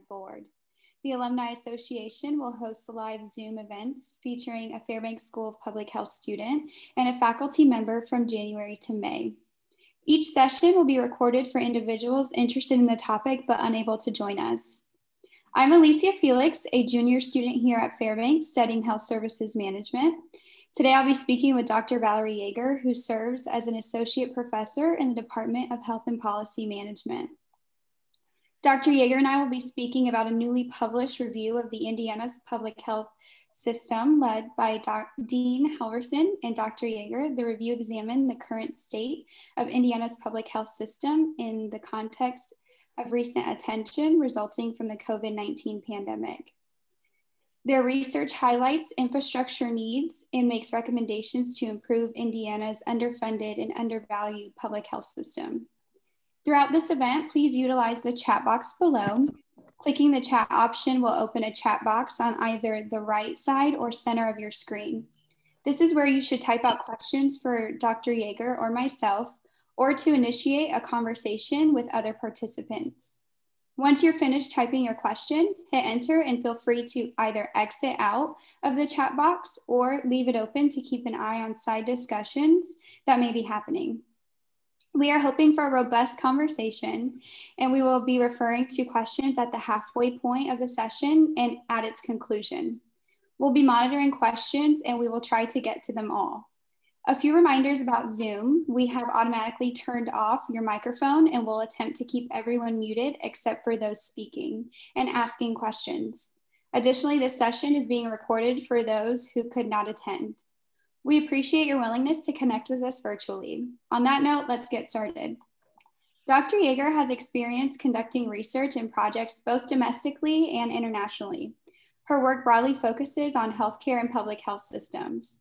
board. The Alumni Association will host live Zoom events featuring a Fairbanks School of Public Health student and a faculty member from January to May. Each session will be recorded for individuals interested in the topic but unable to join us. I'm Alicia Felix, a junior student here at Fairbanks studying health services management. Today I'll be speaking with Dr. Valerie Yeager, who serves as an associate professor in the Department of Health and Policy Management. Dr. Yeager and I will be speaking about a newly published review of the Indiana's public health system led by Dean Halverson and Dr. Yeager. The review examined the current state of Indiana's public health system in the context of recent attention resulting from the COVID-19 pandemic. Their research highlights infrastructure needs and makes recommendations to improve Indiana's underfunded and undervalued public health system. Throughout this event, please utilize the chat box below. Clicking the chat option will open a chat box on either the right side or center of your screen. This is where you should type out questions for Dr. Yeager or myself, or to initiate a conversation with other participants. Once you're finished typing your question, hit enter and feel free to either exit out of the chat box or leave it open to keep an eye on side discussions that may be happening. We are hoping for a robust conversation, and we will be referring to questions at the halfway point of the session and at its conclusion. We'll be monitoring questions and we will try to get to them all. A few reminders about Zoom. We have automatically turned off your microphone and will attempt to keep everyone muted except for those speaking and asking questions. Additionally, this session is being recorded for those who could not attend. We appreciate your willingness to connect with us virtually. On that note, let's get started. Dr. Yeager has experience conducting research and projects both domestically and internationally. Her work broadly focuses on healthcare and public health systems.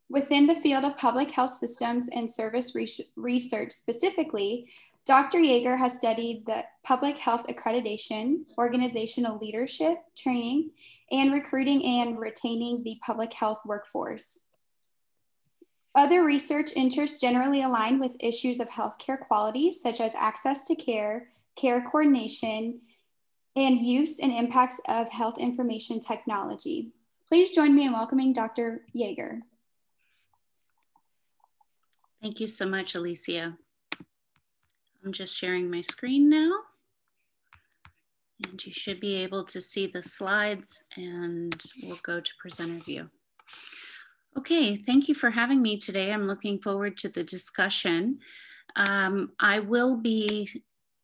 Within the field of public health systems and service research specifically, Dr. Yeager has studied the public health accreditation, organizational leadership, training, and recruiting and retaining the public health workforce. Other research interests generally align with issues of healthcare quality, such as access to care, care coordination, and use and impacts of health information technology. Please join me in welcoming Dr. Yeager. Thank you so much, Alicia. I'm just sharing my screen now, and you should be able to see the slides, and we'll go to presenter view. Okay, thank you for having me today. I'm looking forward to the discussion. I will be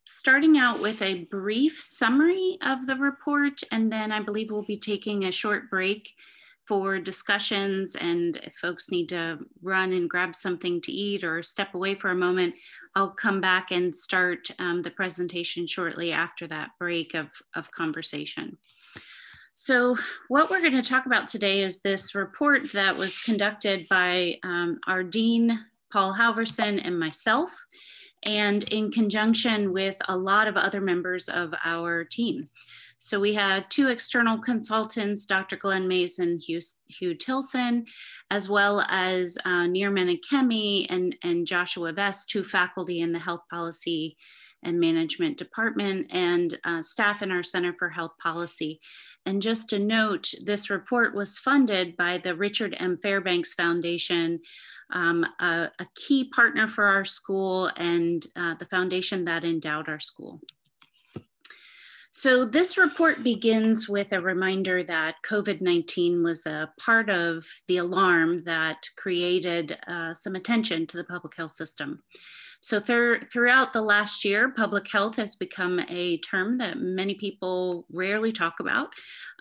starting out with a brief summary of the report, and then I believe we'll be taking a short break for discussions, and if folks need to run and grab something to eat or step away for a moment, I'll come back and start the presentation shortly after that break of conversation. So what we're going to talk about today is this report that was conducted by our Dean, Paul Halverson, and myself, and in conjunction with a lot of other members of our team. So we had two external consultants, Dr. Glenn Mays and Hugh Tilson, as well as Nirman Akemi and Joshua Vest, two faculty in the Health Policy and Management Department, and staff in our Center for Health Policy. And just to note, this report was funded by the Richard M. Fairbanks Foundation, a key partner for our school and the foundation that endowed our school. So this report begins with a reminder that COVID-19 was a part of the alarm that created some attention to the public health system. So throughout the last year, public health has become a term that many people rarely talk about,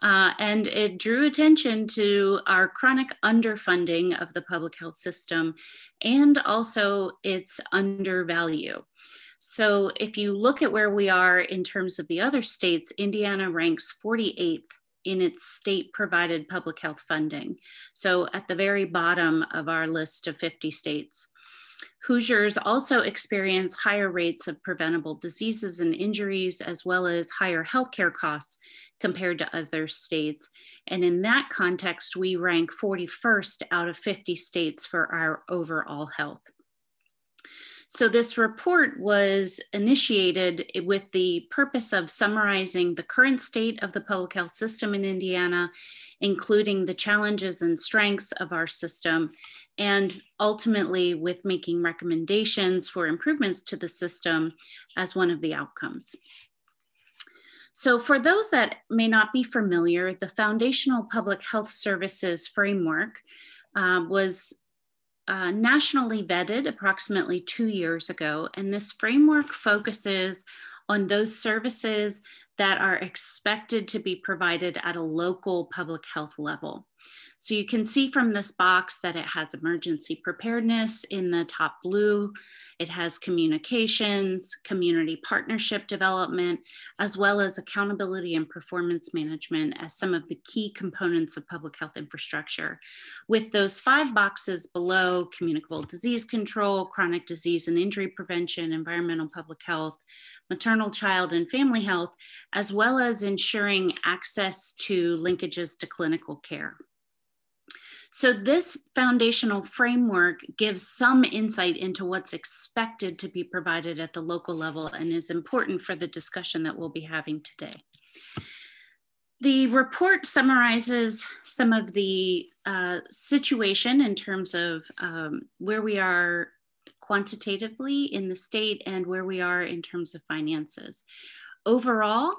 and it drew attention to our chronic underfunding of the public health system and also its undervalue. So if you look at where we are in terms of the other states, Indiana ranks 48th in its state-provided public health funding. So at the very bottom of our list of 50 states. Hoosiers also experience higher rates of preventable diseases and injuries, as well as higher healthcare costs compared to other states. And in that context, we rank 41st out of 50 states for our overall health. So this report was initiated with the purpose of summarizing the current state of the public health system in Indiana, including the challenges and strengths of our system, and ultimately with making recommendations for improvements to the system as one of the outcomes. So for those that may not be familiar, the Foundational Public Health Services Framework was nationally vetted approximately 2 years ago, and this framework focuses on those services that are expected to be provided at a local public health level. So you can see from this box that it has emergency preparedness in the top blue. It has communications, community partnership development, as well as accountability and performance management as some of the key components of public health infrastructure. With those 5 boxes below: communicable disease control, chronic disease and injury prevention, environmental public health, maternal, child, and family health, as well as ensuring access to linkages to clinical care. So this foundational framework gives some insight into what's expected to be provided at the local level and is important for the discussion that we'll be having today. The report summarizes some of the situation in terms of where we are quantitatively in the state and where we are in terms of finances. Overall,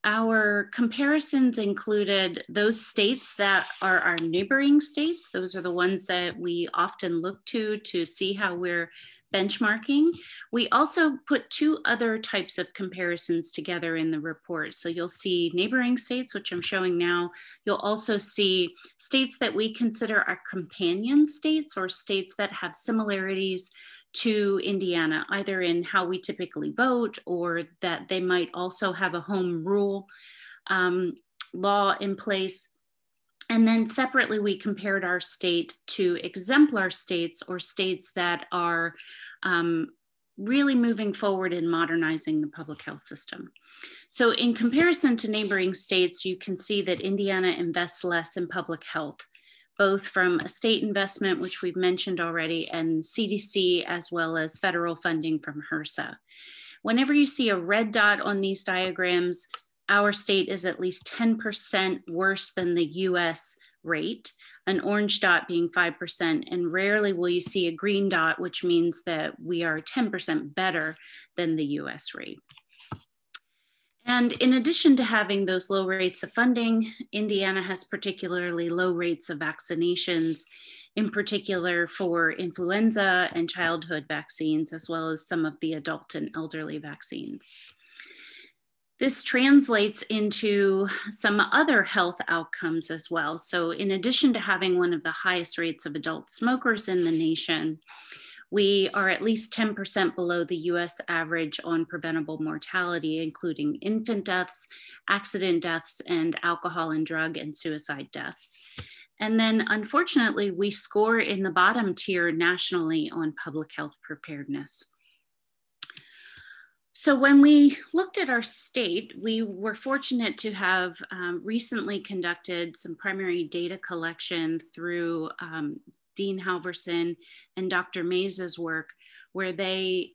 our comparisons included those states that are our neighboring states. Those are the ones that we often look to see how we're benchmarking. We also put 2 other types of comparisons together in the report. So you'll see neighboring states, which I'm showing now. You'll also see states that we consider our companion states, or states that have similarities to Indiana, either in how we typically vote, or that they might also have a home rule law in place. And then separately, we compared our state to exemplar states, or states that are really moving forward in modernizing the public health system. So in comparison to neighboring states, you can see that Indiana invests less in public health, both from a state investment, which we've mentioned already, and CDC, as well as federal funding from HRSA. Whenever you see a red dot on these diagrams, our state is at least 10% worse than the US rate, an orange dot being 5%, and rarely will you see a green dot, which means that we are 10% better than the US rate. And in addition to having those low rates of funding, Indiana has particularly low rates of vaccinations, in particular for influenza and childhood vaccines, as well as some of the adult and elderly vaccines. This translates into some other health outcomes as well. So in addition to having one of the highest rates of adult smokers in the nation, we are at least 10% below the US average on preventable mortality, including infant deaths, accident deaths, and alcohol and drug and suicide deaths. And then unfortunately, we score in the bottom tier nationally on public health preparedness. So when we looked at our state, we were fortunate to have recently conducted some primary data collection through Dean Halverson and Dr. Mays' work, where they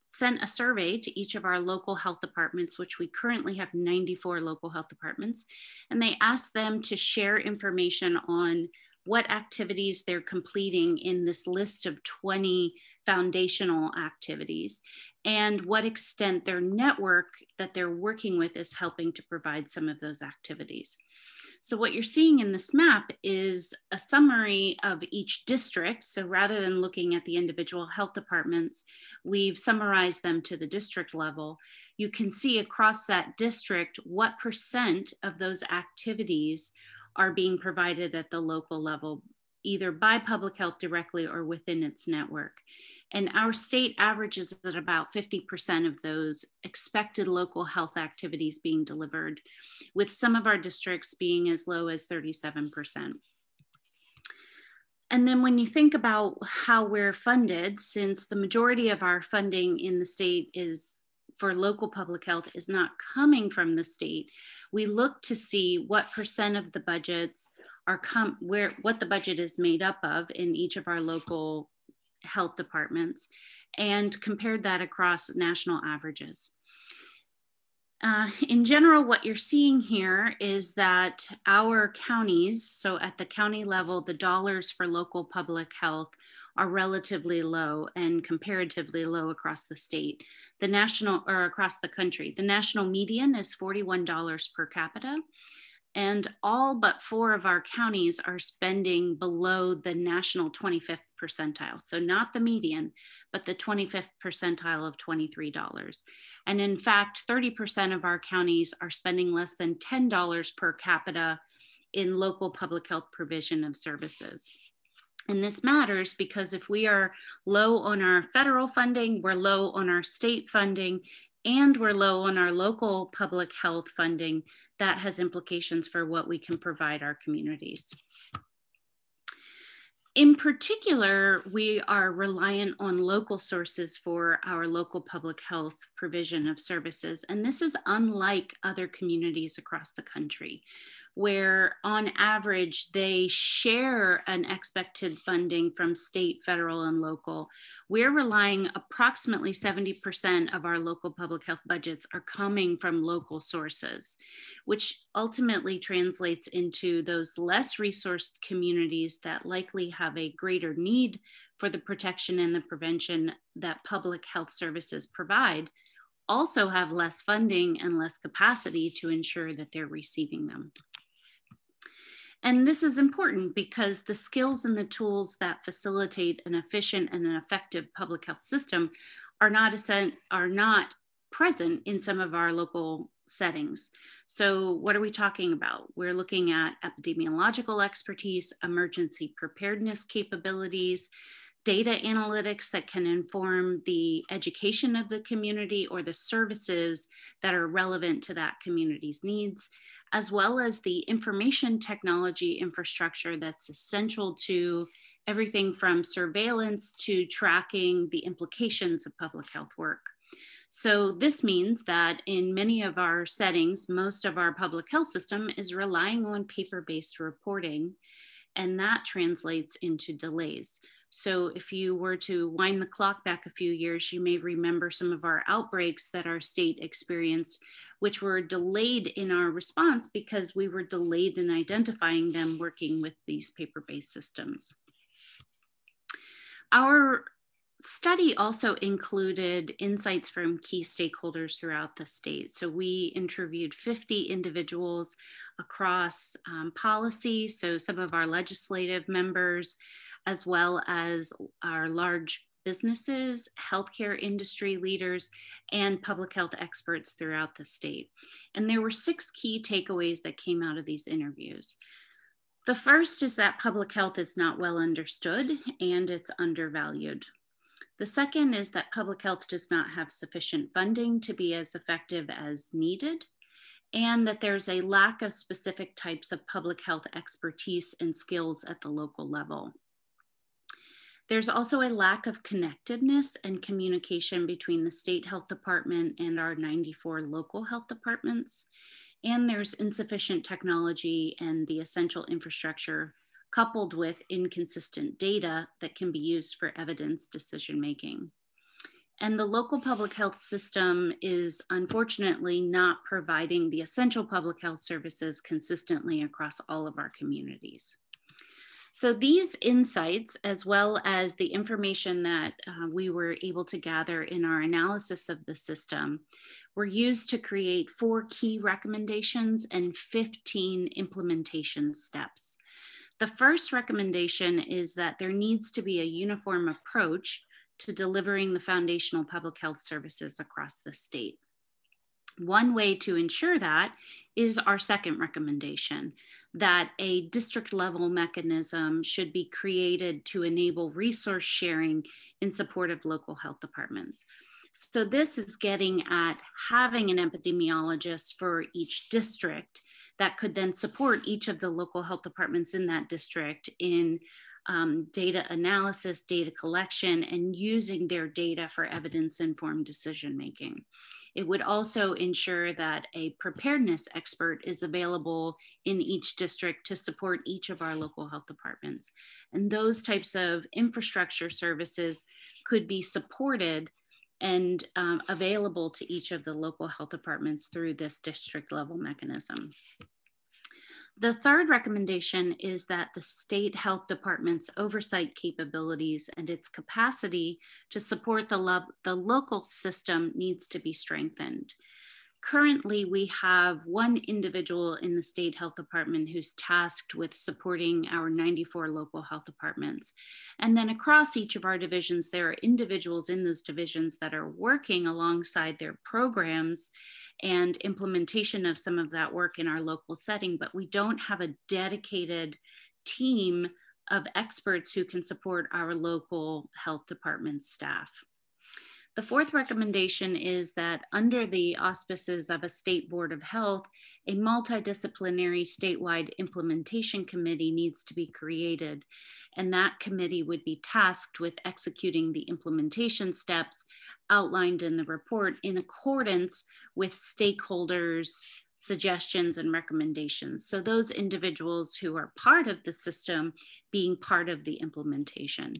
sent a survey to each of our local health departments, which we currently have 94 local health departments, and they asked them to share information on what activities they're completing in this list of 20 foundational activities, and what extent their network that they're working with is helping to provide some of those activities. So what you're seeing in this map is a summary of each district. So rather than looking at the individual health departments, we've summarized them to the district level. You can see across that district what percent of those activities are being provided at the local level, either by public health directly or within its network. And our state averages at about 50% of those expected local health activities being delivered, with some of our districts being as low as 37%. And then when you think about how we're funded, since the majority of our funding in the state is for local public health is not coming from the state, we look to see what percent of the budgets are what the budget is made up of in each of our local health departments. and compared that across national averages. In general, what you're seeing here is that our counties, so at the county level, the dollars for local public health are relatively low and comparatively low across the state. The national, or across the country, the national median is $41 per capita, and all but 4 of our counties are spending below the national 25th percentile. So not the median, but the 25th percentile of $23. And in fact, 30% of our counties are spending less than $10 per capita in local public health provision of services. And this matters because if we are low on our federal funding, we're low on our state funding, and we're low on our local public health funding, that has implications for what we can provide our communities. In particular, we are reliant on local sources for our local public health provision of services. And this is unlike other communities across the country, where on average, they share an expected funding from state, federal, and local. We're relying approximately 70% of our local public health budgets are coming from local sources, which ultimately translates into those less resourced communities that likely have a greater need for the protection and the prevention that public health services provide, also have less funding and less capacity to ensure that they're receiving them. And this is important because the skills and the tools that facilitate an efficient and an effective public health system are not present in some of our local settings. So what are we talking about? We're looking at epidemiological expertise, emergency preparedness capabilities, data analytics that can inform the education of the community or the services that are relevant to that community's needs, as well as the information technology infrastructure that's essential to everything from surveillance to tracking the implications of public health work. So this means that in many of our settings, most of our public health system is relying on paper-based reporting, and that translates into delays. So if you were to wind the clock back a few years, you may remember some of our outbreaks that our state experienced, which were delayed in our response because we were delayed in identifying them working with these paper-based systems. Our study also included insights from key stakeholders throughout the state. So we interviewed 50 individuals across policy, so some of our legislative members, as well as our large businesses, healthcare industry leaders, and public health experts throughout the state. And there were 6 key takeaways that came out of these interviews. The first is that public health is not well understood and it's undervalued. The second is that public health does not have sufficient funding to be as effective as needed, and that there's a lack of specific types of public health expertise and skills at the local level. There's also a lack of connectedness and communication between the state health department and our 94 local health departments. And there's insufficient technology and the essential infrastructure coupled with inconsistent data that can be used for evidence decision-making. And the local public health system is unfortunately not providing the essential public health services consistently across all of our communities. So these insights, as well as the information that we were able to gather in our analysis of the system, were used to create 4 key recommendations and 15 implementation steps. The first recommendation is that there needs to be a uniform approach to delivering the foundational public health services across the state. One way to ensure that is our second recommendation, that a district level mechanism should be created to enable resource sharing in support of local health departments. So this is getting at having an epidemiologist for each district that could then support each of the local health departments in that district in data analysis, data collection, and using their data for evidence-informed decision-making. It would also ensure that a preparedness expert is available in each district to support each of our local health departments. And those types of infrastructure services could be supported and available to each of the local health departments through this district level mechanism. The third recommendation is that the state health department's oversight capabilities and its capacity to support the local system needs to be strengthened. Currently, we have one individual in the state health department who's tasked with supporting our 94 local health departments. And then across each of our divisions, there are individuals in those divisions that are working alongside their programs and implementation of some of that work in our local setting, but we don't have a dedicated team of experts who can support our local health department staff. The fourth recommendation is that under the auspices of a state board of health, a multidisciplinary statewide implementation committee needs to be created. And that committee would be tasked with executing the implementation steps outlined in the report in accordance with stakeholders' suggestions and recommendations. So those individuals who are part of the system being part of the implementation.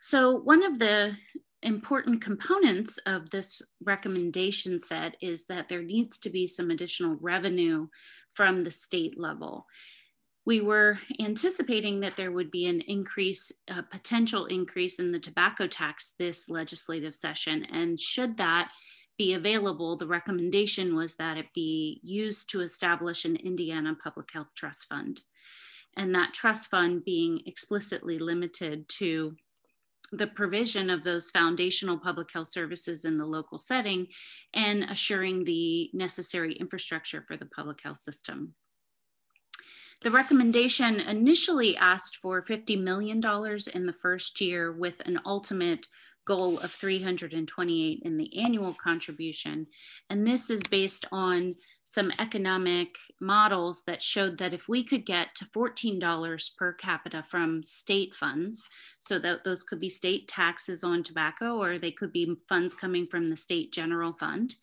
So one of the important components of this recommendation set is that there needs to be some additional revenue from the state level. We were anticipating that there would be an increase, a potential increase in the tobacco tax this legislative session. And should that be available, the recommendation was that it be used to establish an Indiana Public Health Trust Fund. And that trust fund being explicitly limited to the provision of those foundational public health services in the local setting and assuring the necessary infrastructure for the public health system. The recommendation initially asked for $50 million in the first year with an ultimate goal of $328 in the annual contribution. And this is based on some economic models that showed that if we could get to $14 per capita from state funds, so that those could be state taxes on tobacco, or they could be funds coming from the state general fund,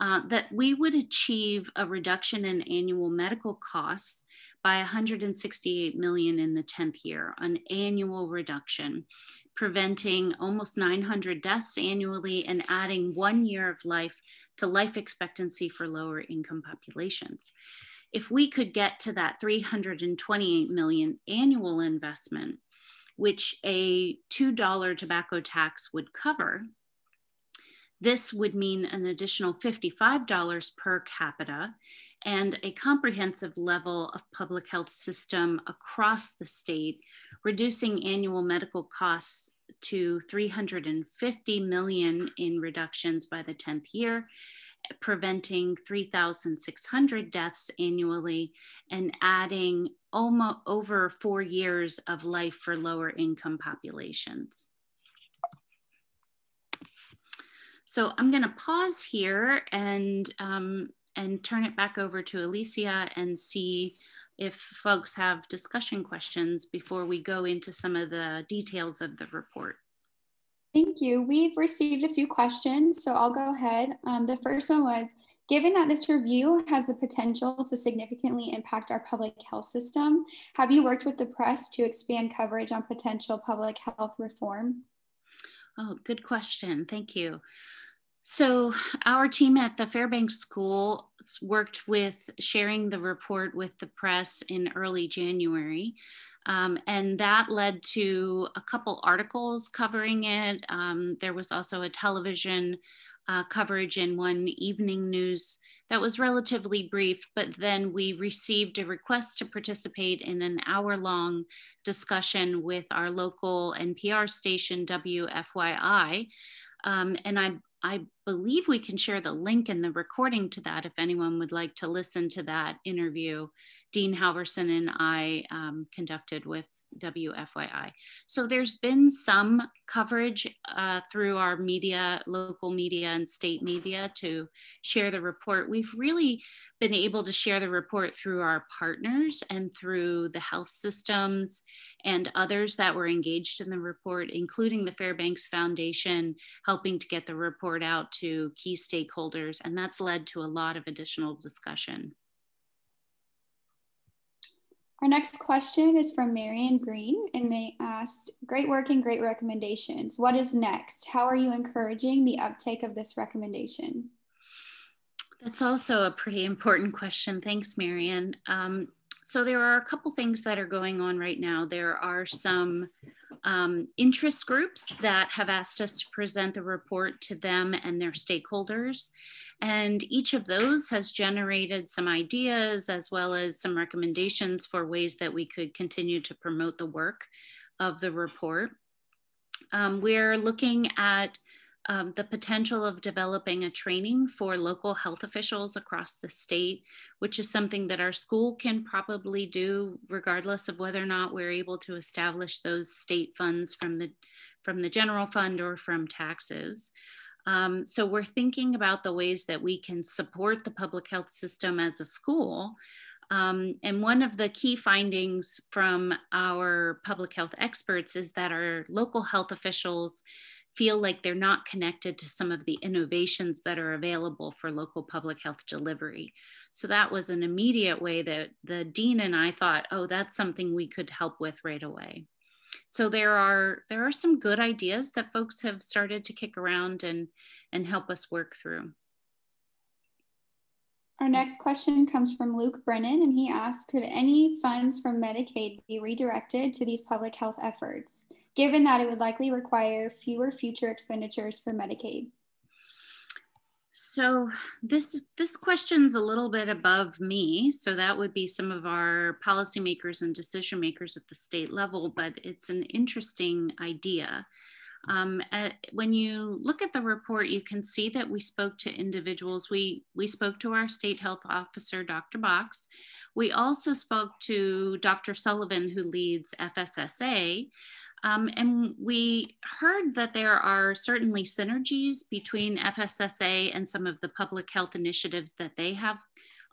that we would achieve a reduction in annual medical costs by $168 million in the 10th year, an annual reduction, preventing almost 900 deaths annually and adding 1 year of life to life expectancy for lower income populations. If we could get to that $328 million annual investment, which a $2 tobacco tax would cover, this would mean an additional $55 per capita and a comprehensive level of public health system across the state, reducing annual medical costs to $350 million in reductions by the 10th year, preventing 3,600 deaths annually, and adding almost over 4 years of life for lower income populations. So I'm going to pause here and turn it back over to Alicia and see if folks have discussion questions before we go into some of the details of the report. Thank you. We've received a few questions, so I'll go ahead. The first one was, given that this review has the potential to significantly impact our public health system, have you worked with the press to expand coverage on potential public health reform? Oh, good question. Thank you. So our team at the Fairbanks School worked with sharing the report with the press in early January. And that led to a couple articles covering it. There was also a television coverage in one evening news that was relatively brief, but then we received a request to participate in an hour-long discussion with our local NPR station, WFYI. And I believe we can share the link in the recording to that if anyone would like to listen to that interview Dean Halverson and I conducted with WFYI. So there's been some coverage through our media, local media and state media to share the report. We've really been able to share the report through our partners and through the health systems and others that were engaged in the report, including the Fairbanks Foundation, helping to get the report out to key stakeholders. And that's led to a lot of additional discussion. Our next question is from Marion Green, and they asked, great work and great recommendations. What is next? How are you encouraging the uptake of this recommendation? That's also a pretty important question. Thanks, Marion. So there are a couple things that are going on right now. There are some interest groups that have asked us to present the report to them and their stakeholders. And each of those has generated some ideas as well as some recommendations for ways that we could continue to promote the work of the report. We're looking at the potential of developing a training for local health officials across the state, which is something that our school can probably do regardless of whether or not we're able to establish those state funds from the general fund or from taxes. So we're thinking about the ways that we can support the public health system as a school. And one of the key findings from our public health experts is that our local health officials feel like they're not connected to some of the innovations that are available for local public health delivery. So that was an immediate way that the dean and I thought, oh, that's something we could help with right away. So there are some good ideas that folks have started to kick around and help us work through. Our next question comes from Luke Brennan, and he asks, could any funds from Medicaid be redirected to these public health efforts, given that it would likely require fewer future expenditures for Medicaid? So this question's a little bit above me. So that would be some of our policymakers and decision makers at the state level, but it's an interesting idea. When you look at the report, you can see that we spoke to individuals. We spoke to our state health officer, Dr. Box. We also spoke to Dr. Sullivan, who leads FSSA. And we heard that there are certainly synergies between FSSA and some of the public health initiatives that they have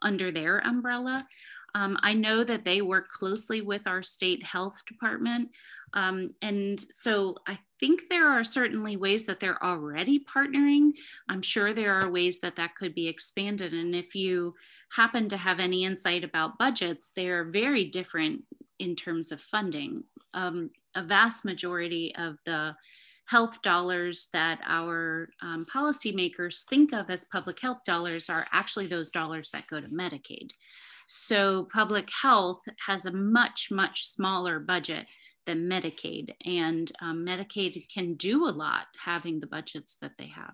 under their umbrella. I know that they work closely with our state health department. And so I think there are certainly ways that they're already partnering. I'm sure there are ways that that could be expanded. And if you happen to have any insight about budgets, they're very different in terms of funding. A vast majority of the health dollars that our policymakers think of as public health dollars are actually those dollars that go to Medicaid. So public health has a much, much smaller budget than Medicaid, and Medicaid can do a lot having the budgets that they have.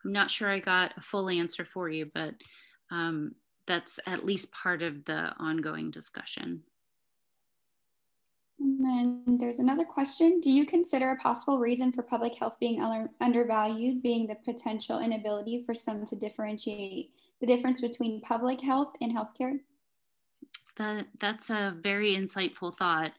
I'm not sure I got a full answer for you, but that's at least part of the ongoing discussion. And then there's another question. Do you consider a possible reason for public health being undervalued being the potential inability for some to differentiate the difference between public health and healthcare? That's a very insightful thought.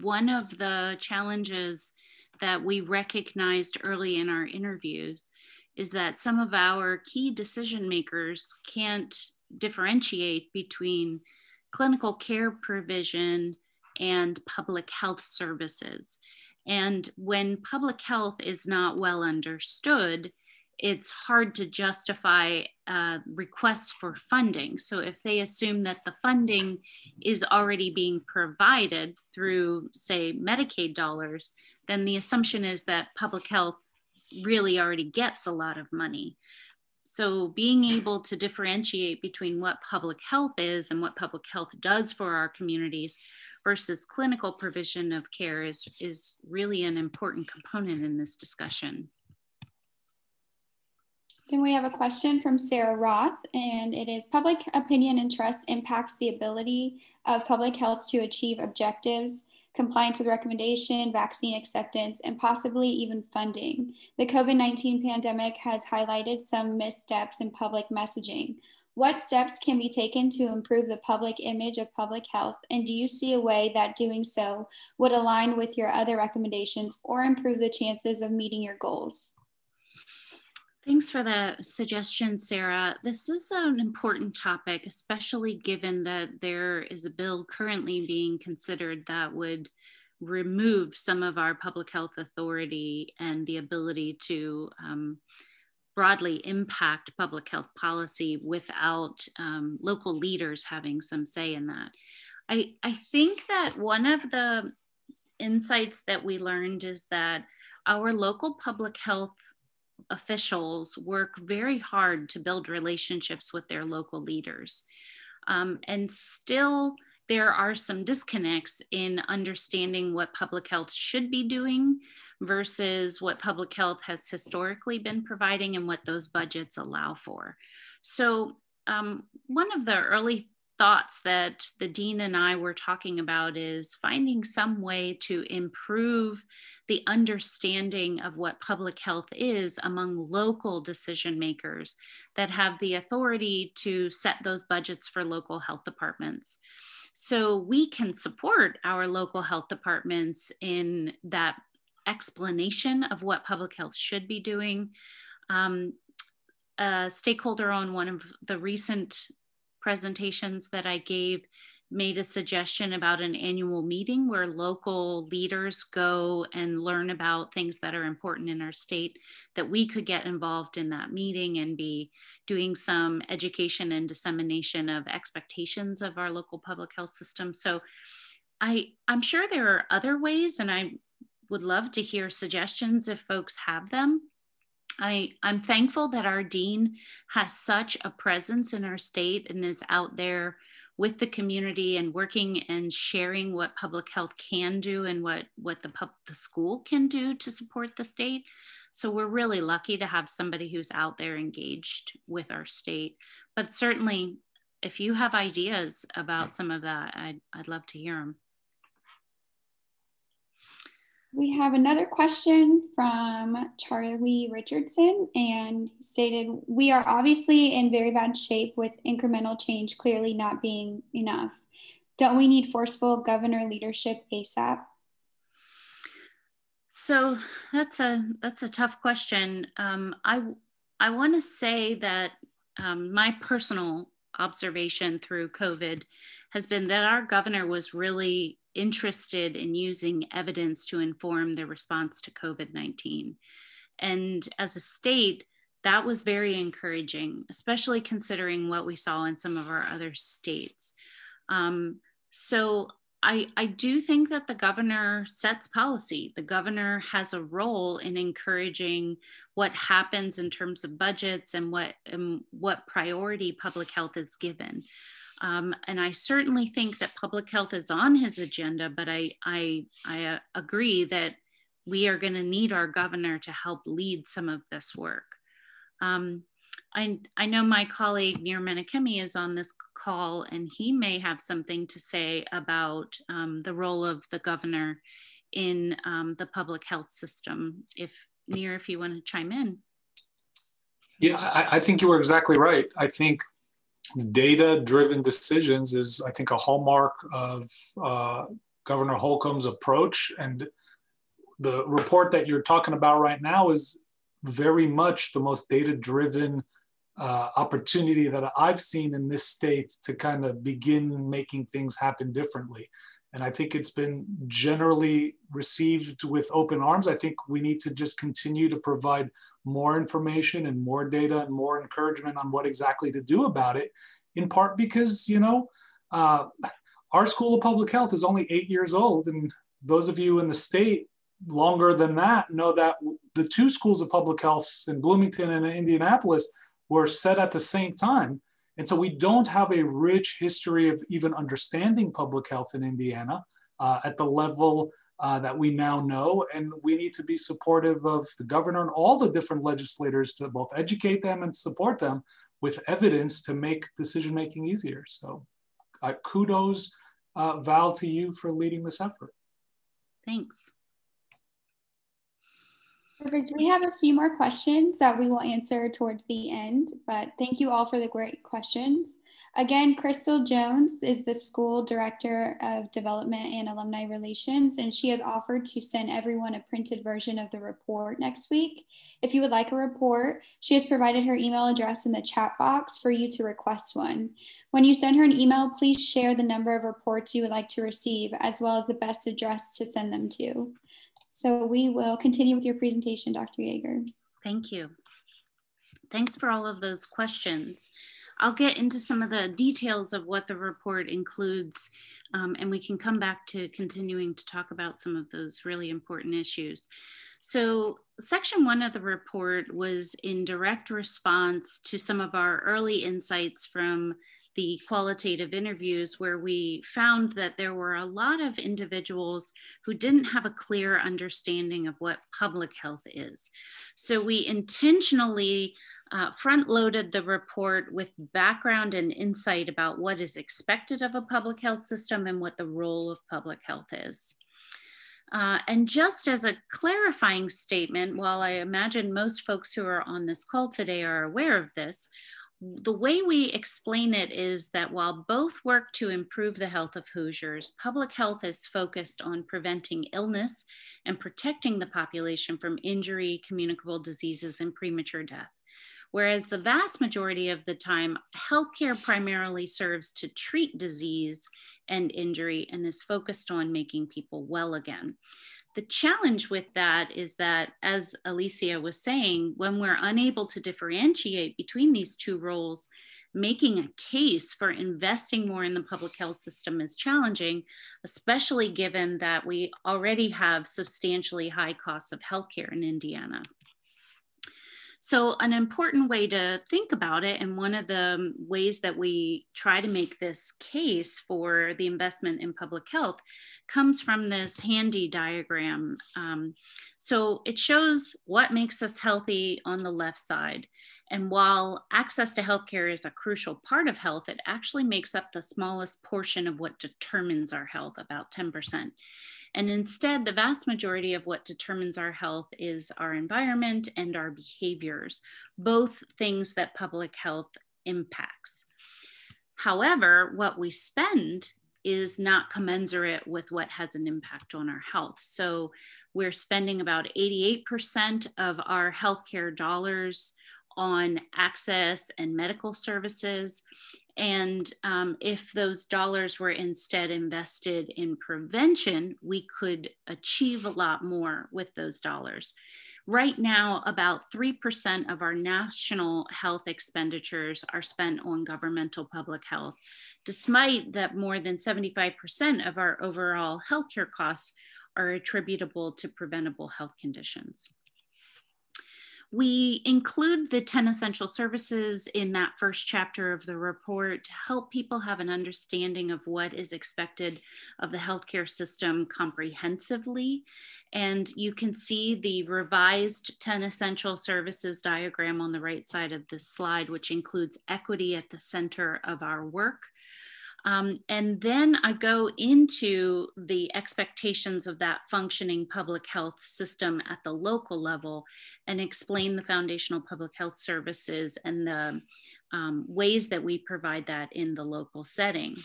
One of the challenges that we recognized early in our interviews is that some of our key decision makers can't differentiate between clinical care provision and public health services. And when public health is not well understood, it's hard to justify requests for funding. So if they assume that the funding is already being provided through, say, Medicaid dollars, then the assumption is that public health really already gets a lot of money. So being able to differentiate between what public health is and what public health does for our communities versus clinical provision of care is really an important component in this discussion. Then we have a question from Sarah Roth, and it is, public opinion and trust impacts the ability of public health to achieve objectives, compliance with recommendation, vaccine acceptance, and possibly even funding. The COVID-19 pandemic has highlighted some missteps in public messaging. What steps can be taken to improve the public image of public health? And do you see a way that doing so would align with your other recommendations or improve the chances of meeting your goals? Thanks for the suggestion, Sarah. This is an important topic, especially given that there is a bill currently being considered that would remove some of our public health authority and the ability to broadly impact public health policy without local leaders having some say in that. I think that one of the insights that we learned is that our local public health officials work very hard to build relationships with their local leaders. And still, there are some disconnects in understanding what public health should be doing versus what public health has historically been providing and what those budgets allow for. So one of the early thoughts that the dean and I were talking about is finding some way to improve the understanding of what public health is among local decision makers that have the authority to set those budgets for local health departments. So we can support our local health departments in that explanation of what public health should be doing. A stakeholder on one of the recent presentations that I gave made a suggestion about an annual meeting where local leaders go and learn about things that are important in our state, that we could get involved in that meeting and be doing some education and dissemination of expectations of our local public health system. So I'm sure there are other ways, and I would love to hear suggestions if folks have them. I'm thankful that our dean has such a presence in our state and is out there with the community and working and sharing what public health can do and what the school can do to support the state. So we're really lucky to have somebody who's out there engaged with our state. But certainly, if you have ideas about some of that, I'd love to hear them. We have another question from Charlie Richardson, and he stated, we are obviously in very bad shape with incremental change clearly not being enough. Don't we need forceful governor leadership ASAP? So that's a tough question. I want to say that my personal observation through COVID has been that our governor was really interested in using evidence to inform the response to COVID-19. And as a state, that was very encouraging, especially considering what we saw in some of our other states. So I do think that the governor sets policy. The governor has a role in encouraging what happens in terms of budgets and what priority public health is given. And I certainly think that public health is on his agenda, but I agree that we are going to need our governor to help lead some of this work. I know my colleague Nir Menachemi is on this call, and he may have something to say about the role of the governor in the public health system. Nir, if you want to chime in. Yeah, I think you were exactly right. I think data-driven decisions is, I think, a hallmark of Governor Holcomb's approach. And the report that you're talking about right now is very much the most data-driven opportunity that I've seen in this state to kind of begin making things happen differently. And I think it's been generally received with open arms. I think we need to just continue to provide more information and more data and more encouragement on what exactly to do about it, in part because, you know, our School of Public Health is only 8 years old. And those of you in the state longer than that know that the two schools of public health in Bloomington and Indianapolis were set at the same time. And so we don't have a rich history of even understanding public health in Indiana at the level that we now know. And we need to be supportive of the governor and all the different legislators to both educate them and support them with evidence to make decision-making easier. So kudos, Val, to you for leading this effort. Thanks. Perfect. We have a few more questions that we will answer towards the end, but thank you all for the great questions. Again, Crystal Jones is the School Director of Development and Alumni Relations, and she has offered to send everyone a printed version of the report next week. If you would like a report, she has provided her email address in the chat box for you to request one. When you send her an email, please share the number of reports you would like to receive, as well as the best address to send them to. So we will continue with your presentation, Dr. Yeager. Thank you. Thanks for all of those questions. I'll get into some of the details of what the report includes, and we can come back to continuing to talk about some of those really important issues. So section 1 of the report was in direct response to some of our early insights from the qualitative interviews, where we found that there were a lot of individuals who didn't have a clear understanding of what public health is. So we intentionally front-loaded the report with background and insight about what is expected of a public health system and what the role of public health is. And just as a clarifying statement, while I imagine most folks who are on this call today are aware of this, the way we explain it is that while both work to improve the health of Hoosiers, public health is focused on preventing illness and protecting the population from injury, communicable diseases, and premature death. Whereas the vast majority of the time, healthcare primarily serves to treat disease and injury and is focused on making people well again. The challenge with that is that, as Alicia was saying, when we're unable to differentiate between these two roles, making a case for investing more in the public health system is challenging, especially given that we already have substantially high costs of healthcare in Indiana. So an important way to think about it, and one of the ways that we try to make this case for the investment in public health, comes from this handy diagram. So it shows what makes us healthy on the left side. And while access to healthcare is a crucial part of health, it actually makes up the smallest portion of what determines our health, about 10%. And instead, the vast majority of what determines our health is our environment and our behaviors, both things that public health impacts. However, what we spend is not commensurate with what has an impact on our health. So we're spending about 88% of our healthcare dollars on access and medical services. And if those dollars were instead invested in prevention, we could achieve a lot more with those dollars. Right now, about 3% of our national health expenditures are spent on governmental public health, despite that more than 75% of our overall healthcare costs are attributable to preventable health conditions. We include the 10 essential services in that first chapter of the report to help people have an understanding of what is expected of the healthcare system comprehensively. And you can see the revised 10 essential services diagram on the right side of this slide, which includes equity at the center of our work. And then I go into the expectations of that functioning public health system at the local level and explain the foundational public health services and the ways that we provide that in the local setting.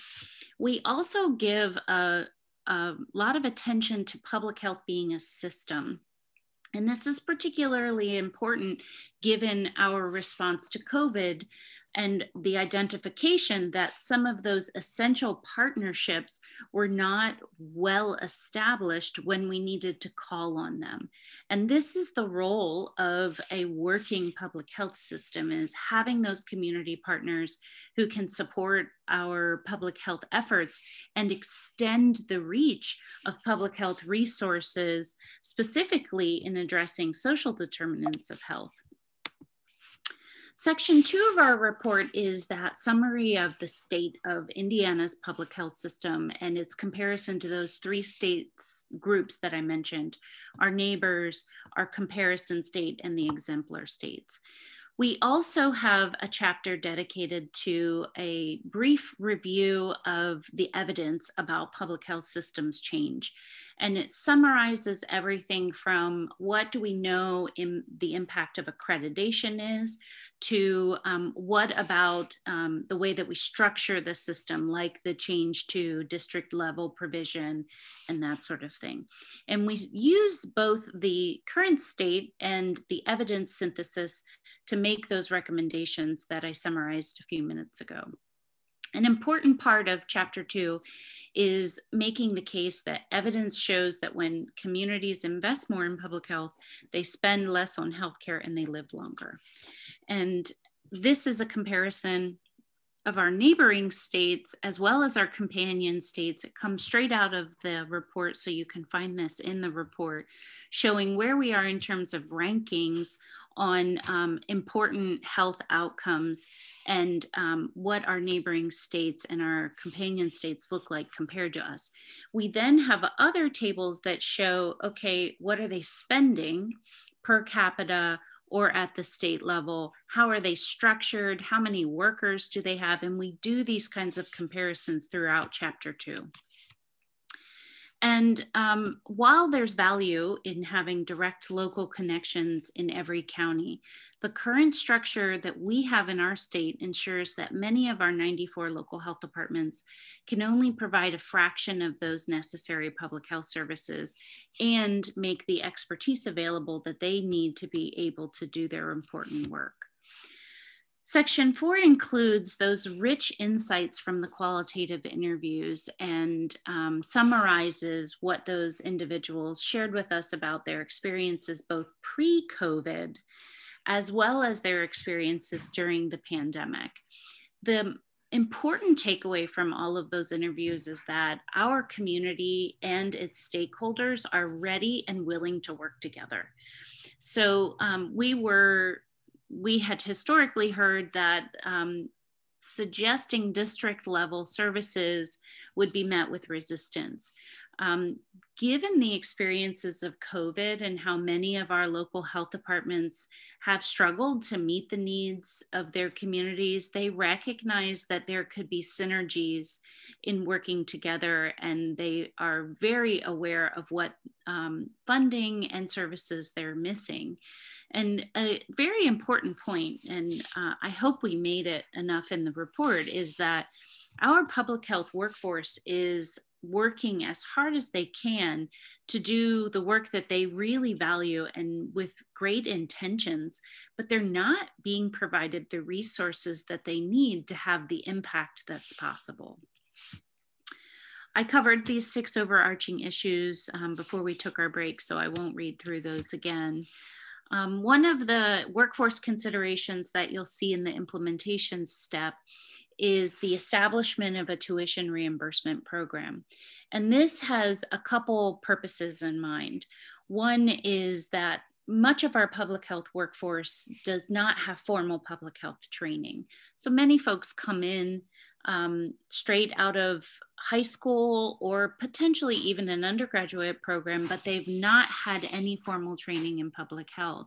We also give a lot of attention to public health being a system. And this is particularly important given our response to COVID and the identification that some of those essential partnerships were not well established when we needed to call on them. And this is the role of a working public health system, is having those community partners who can support our public health efforts and extend the reach of public health resources, specifically in addressing social determinants of health. Section 2 of our report is that summary of the state of Indiana's public health system and its comparison to those 3 states groups that I mentioned, our neighbors, our comparison state, and the exemplar states. We also have a chapter dedicated to a brief review of the evidence about public health systems change. And it summarizes everything from what do we know in the impact of accreditation is, to what about the way that we structure the system, like the change to district level provision and that sort of thing. And we use both the current state and the evidence synthesis to make those recommendations that I summarized a few minutes ago. An important part of Chapter 2 is making the case that evidence shows that when communities invest more in public health, they spend less on healthcare and they live longer. And this is a comparison of our neighboring states as well as our companion states. It comes straight out of the report, so you can find this in the report, showing where we are in terms of rankings on important health outcomes and what our neighboring states and our companion states look like compared to us. We then have other tables that show, okay, what are they spending per capita or at the state level? How are they structured? How many workers do they have? And we do these kinds of comparisons throughout Chapter 2. And while there's value in having direct local connections in every county, the current structure that we have in our state ensures that many of our 94 local health departments can only provide a fraction of those necessary public health services and make the expertise available that they need to be able to do their important work. Section 4 includes those rich insights from the qualitative interviews and summarizes what those individuals shared with us about their experiences both pre-COVID as well as their experiences during the pandemic. The important takeaway from all of those interviews is that our community and its stakeholders are ready and willing to work together. So we had historically heard that suggesting district level services would be met with resistance. Given the experiences of COVID and how many of our local health departments have struggled to meet the needs of their communities, they recognize that there could be synergies in working together, and they are very aware of what funding and services they're missing. And a very important point, and I hope we made it enough in the report, is that our public health workforce is working as hard as they can to do the work that they really value and with great intentions, but they're not being provided the resources that they need to have the impact that's possible. I covered these 6 overarching issues before we took our break, so I won't read through those again. One of the workforce considerations that you'll see in the implementation step is the establishment of a tuition reimbursement program. And this has a couple purposes in mind. One is that much of our public health workforce does not have formal public health training. So many folks come in straight out of high school or potentially even an undergraduate program, but they've not had any formal training in public health.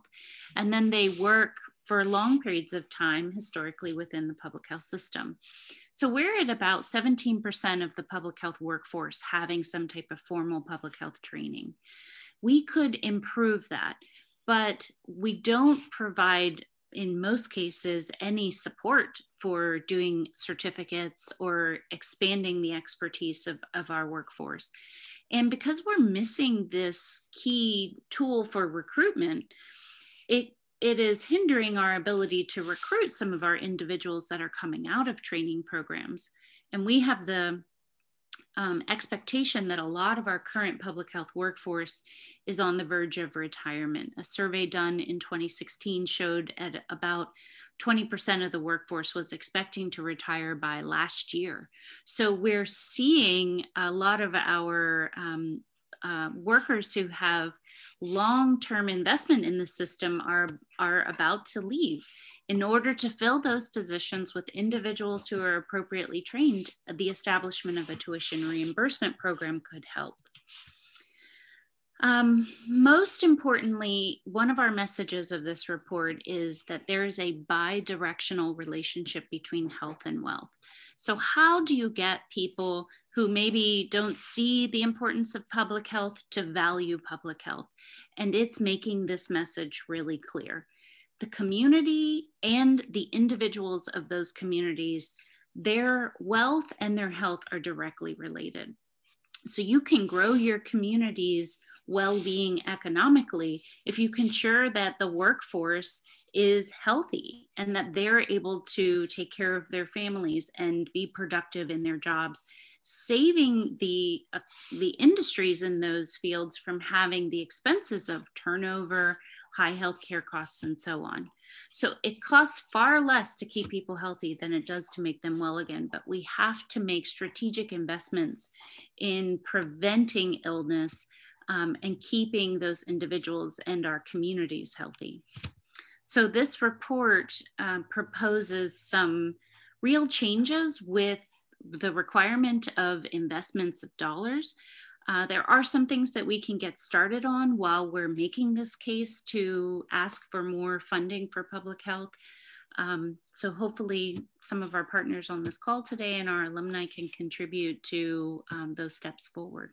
And then they work for long periods of time historically within the public health system. So we're at about 17% of the public health workforce having some type of formal public health training. We could improve that, but we don't provide, in most cases, any support for doing certificates or expanding the expertise of our workforce. And because we're missing this key tool for recruitment, it is hindering our ability to recruit some of our individuals that are coming out of training programs. And we have the expectation that a lot of our current public health workforce is on the verge of retirement. A survey done in 2016 showed at about 20% of the workforce was expecting to retire by last year. So we're seeing a lot of our workers who have long-term investment in the system are about to leave. In order to fill those positions with individuals who are appropriately trained, the establishment of a tuition reimbursement program could help. Most importantly, one of our messages of this report is that there is a bi-directional relationship between health and wealth. So how do you get people who maybe don't see the importance of public health to value public health? And it's making this message really clear. The community and the individuals of those communities, their wealth and their health are directly related. So you can grow your community's well-being economically if you can ensure that the workforce is healthy and that they're able to take care of their families and be productive in their jobs, saving the industries in those fields from having the expenses of turnover, high healthcare costs, and so on. So it costs far less to keep people healthy than it does to make them well again, but we have to make strategic investments in preventing illness and keeping those individuals and our communities healthy. So this report proposes some real changes with the requirement of investments of dollars. There are some things that we can get started on while we're making this case to ask for more funding for public health. So hopefully some of our partners on this call today and our alumni can contribute to those steps forward.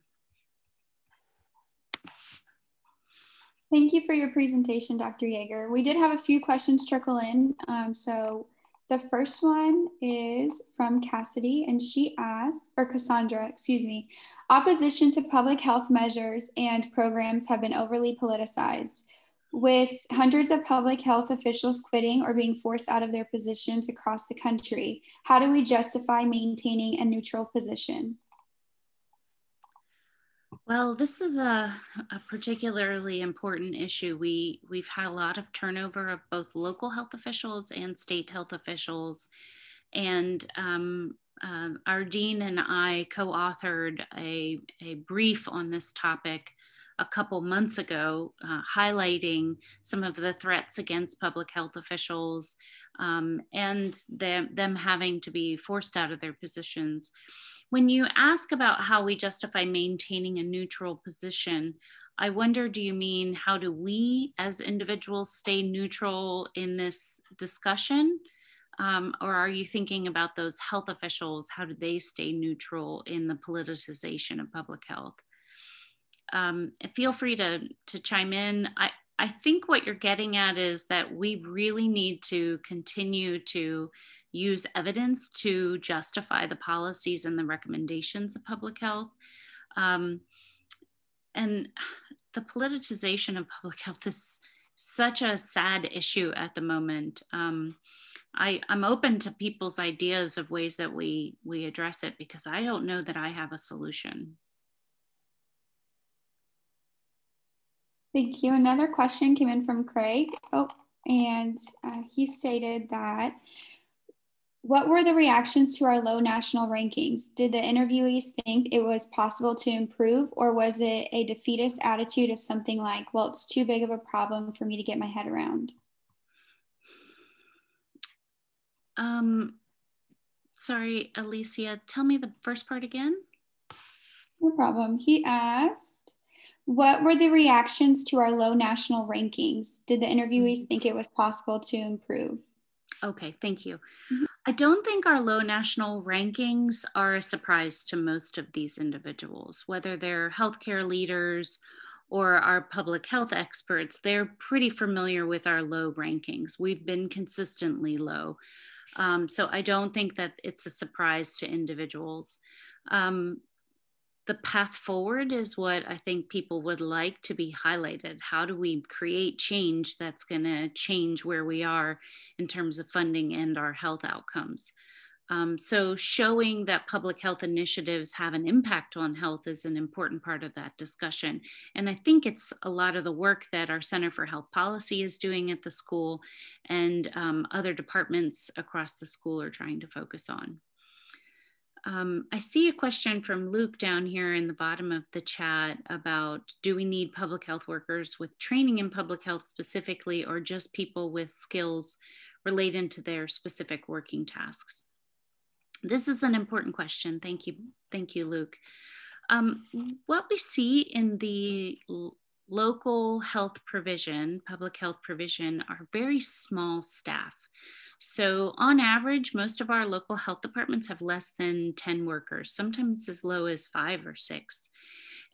Thank you for your presentation, Dr. Yeager. We did have a few questions trickle in. So the first one is from Cassidy, and she asks, or Cassandra, excuse me, opposition to public health measures and programs have been overly politicized. With hundreds of public health officials quitting or being forced out of their positions across the country, how do we justify maintaining a neutral position? Well, this is a particularly important issue. We've had a lot of turnover of both local health officials and state health officials. And our dean and I co-authored a brief on this topic a couple months ago, highlighting some of the threats against public health officials and them having to be forced out of their positions. When you ask about how we justify maintaining a neutral position, I wonder, do you mean how do we as individuals stay neutral in this discussion? Or are you thinking about those health officials? How do they stay neutral in the politicization of public health? Feel free to chime in. I think what you're getting at is that we really need to continue to use evidence to justify the policies and the recommendations of public health. And the politicization of public health is such a sad issue at the moment. I'm open to people's ideas of ways that we address it, because I don't know that I have a solution. Thank you. Another question came in from Craig. And he stated that, what were the reactions to our low national rankings? Did the interviewees think it was possible to improve, or was it a defeatist attitude of something like, well, it's too big of a problem for me to get my head around? Sorry, Alicia, tell me the first part again. No problem. He asked, what were the reactions to our low national rankings? Did the interviewees think it was possible to improve? Okay, thank you. I don't think our low national rankings are a surprise to most of these individuals, whether they're healthcare leaders or our public health experts. They're pretty familiar with our low rankings. We've been consistently low. So I don't think that it's a surprise to individuals. The path forward is what I think people would like to be highlighted. How do we create change that's going to change where we are in terms of funding and our health outcomes? So showing that public health initiatives have an impact on health is an important part of that discussion. And I think it's a lot of the work that our Center for Health Policy is doing at the school, and other departments across the school are trying to focus on. I see a question from Luke down here in the bottom of the chat about, do we need public health workers with training in public health specifically, or just people with skills related to their specific working tasks? This is an important question. Thank you, Luke. What we see in the local health provision, public health provision, are very small staff. So on average, most of our local health departments have less than 10 workers, sometimes as low as 5 or 6.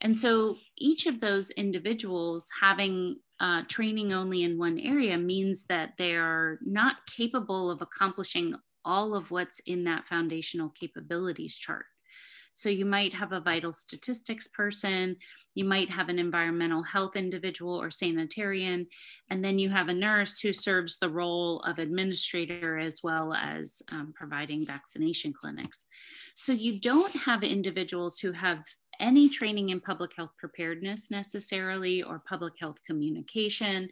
And so each of those individuals having training only in one area means that they are not capable of accomplishing all of what's in that foundational capabilities chart. So you might have a vital statistics person, you might have an environmental health individual or sanitarian, and then you have a nurse who serves the role of administrator as well as providing vaccination clinics. So you don't have individuals who have any training in public health preparedness necessarily, or public health communication.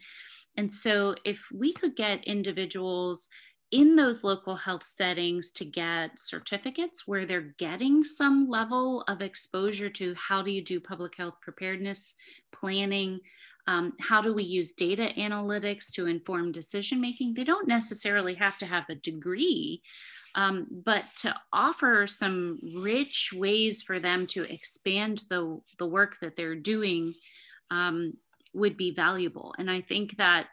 And so if we could get individuals in those local health settings to get certificates where they're getting some level of exposure to how do you do public health preparedness planning, how do we use data analytics to inform decision making. They don't necessarily have to have a degree, but to offer some rich ways for them to expand the work that they're doing would be valuable. And I think that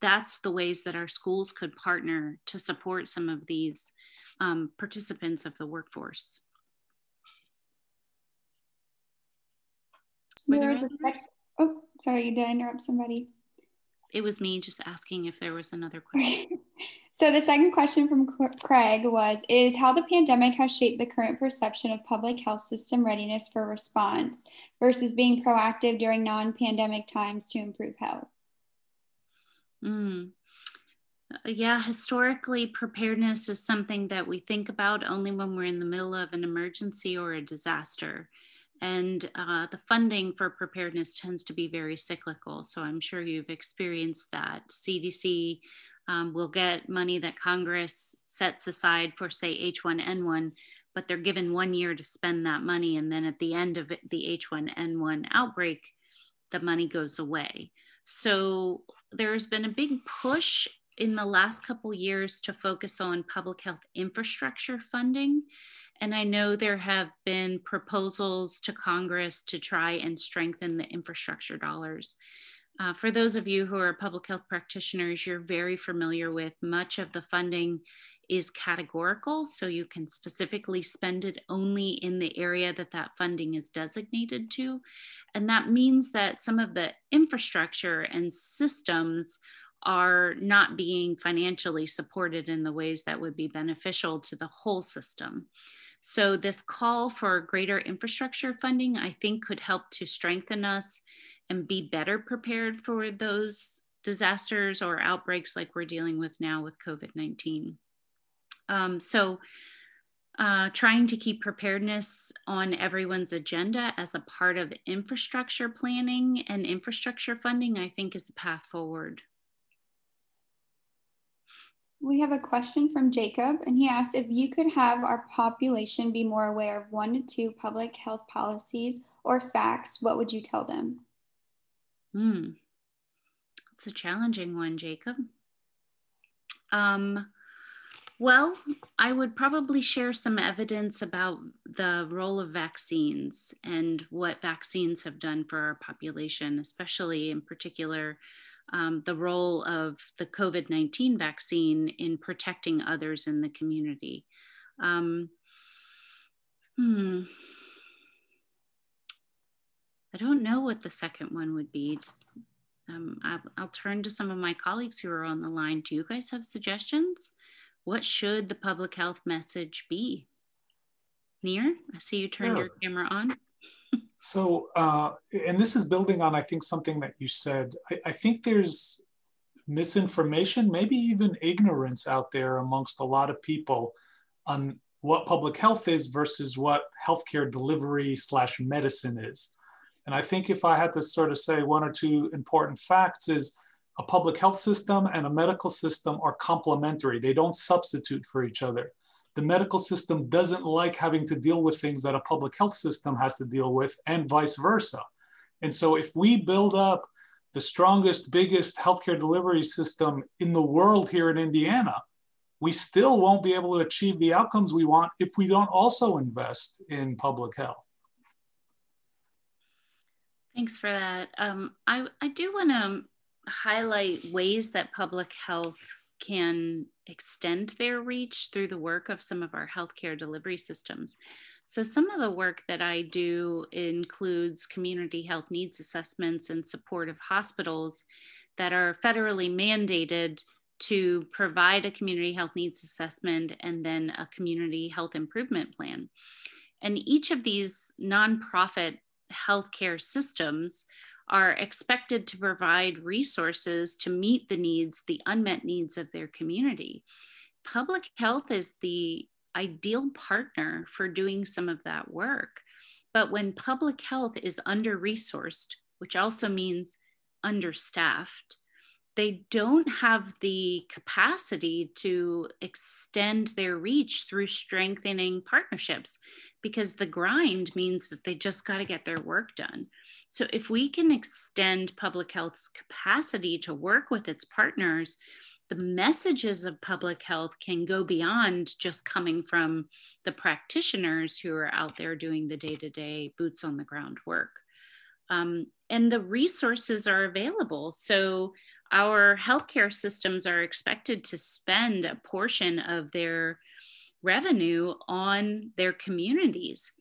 that's the ways that our schools could partner to support some of these participants of the workforce. Oh, sorry, did I interrupt somebody? It was me just asking if there was another question. So the second question from Craig is how the pandemic has shaped the current perception of public health system readiness for response versus being proactive during non-pandemic times to improve health. Yeah, historically, preparedness is something that we think about only when we're in the middle of an emergency or a disaster. And the funding for preparedness tends to be very cyclical. So I'm sure you've experienced that. CDC will get money that Congress sets aside for, say, H1N1, but they're given 1 year to spend that money. And then at the end of the H1N1 outbreak, the money goes away. So there's been a big push in the last couple years to focus on public health infrastructure funding. And I know there have been proposals to Congress to try and strengthen the infrastructure dollars. For those of you who are public health practitioners, you're very familiar with much of the funding is categorical, so you can specifically spend it only in the area that that funding is designated to. And that means that some of the infrastructure and systems are not being financially supported in the ways that would be beneficial to the whole system. So this call for greater infrastructure funding, I think, could help to strengthen us and be better prepared for those disasters or outbreaks like we're dealing with now with COVID-19. Trying to keep preparedness on everyone's agenda as a part of infrastructure planning and infrastructure funding, I think, is the path forward. We have a question from Jacob, and he asked if you could have our population be more aware of 1 to 2 public health policies or facts, what would you tell them? It's a challenging one, Jacob. Well, I would probably share some evidence about the role of vaccines and what vaccines have done for our population, especially in particular, the role of the COVID-19 vaccine in protecting others in the community. I don't know what the second one would be. I'll turn to some of my colleagues who are on the line. Do you guys have suggestions? What should the public health message be? Nir, I see you turned your camera on. So, and this is building on, I think, something that you said. I think there's misinformation, maybe even ignorance out there amongst a lot of people on what public health is versus what healthcare delivery / medicine is. And I think if I had to sort of say 1 or 2 important facts is a public health system and a medical system are complementary. They don't substitute for each other. The medical system doesn't like having to deal with things that a public health system has to deal with, and vice versa. And so if we build up the strongest, biggest healthcare delivery system in the world here in Indiana, we still won't be able to achieve the outcomes we want if we don't also invest in public health. Thanks for that. I do want to highlight ways that public health can extend their reach through the work of some of our healthcare delivery systems. So some of the work that I do includes community health needs assessments and support of hospitals that are federally mandated to provide a community health needs assessment and then a community health improvement plan. And each of these nonprofit healthcare systems are expected to provide resources to meet the needs, the unmet needs of their community. Public health is the ideal partner for doing some of that work. But when public health is under-resourced, which also means understaffed, they don't have the capacity to extend their reach through strengthening partnerships, because the grind means that they just got to get their work done. So if we can extend public health's capacity to work with its partners, the messages of public health can go beyond just coming from the practitioners who are out there doing the day-to-day boots on the ground work. And the resources are available. So our healthcare systems are expected to spend a portion of their revenue on their communities.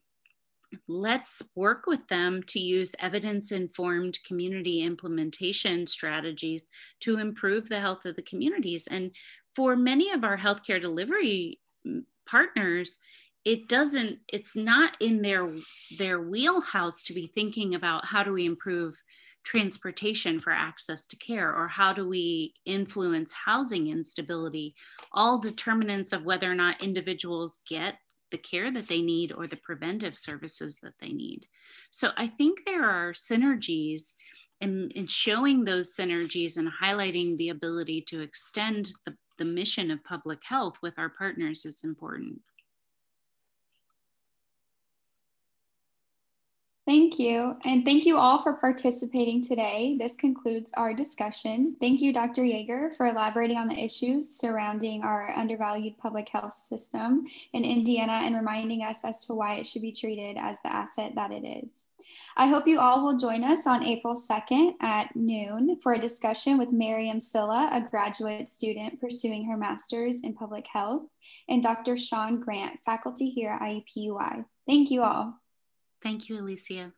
Let's work with them to use evidence-informed community implementation strategies to improve the health of the communities. And for many of our healthcare delivery partners, it's not in their wheelhouse to be thinking about how do we improve transportation for access to care, or how do we influence housing instability, all determinants of whether or not individuals get the care that they need or the preventive services that they need. So I think there are synergies, and in showing those synergies and highlighting the ability to extend the mission of public health with our partners is important. Thank you. And thank you all for participating today. This concludes our discussion. Thank you, Dr. Yeager, for elaborating on the issues surrounding our undervalued public health system in Indiana and reminding us as to why it should be treated as the asset that it is. I hope you all will join us on April 2nd at noon for a discussion with Miriam Silla, a graduate student pursuing her master's in public health, and Dr. Sean Grant, faculty here at IUPUI. Thank you all. Thank you, Alicia.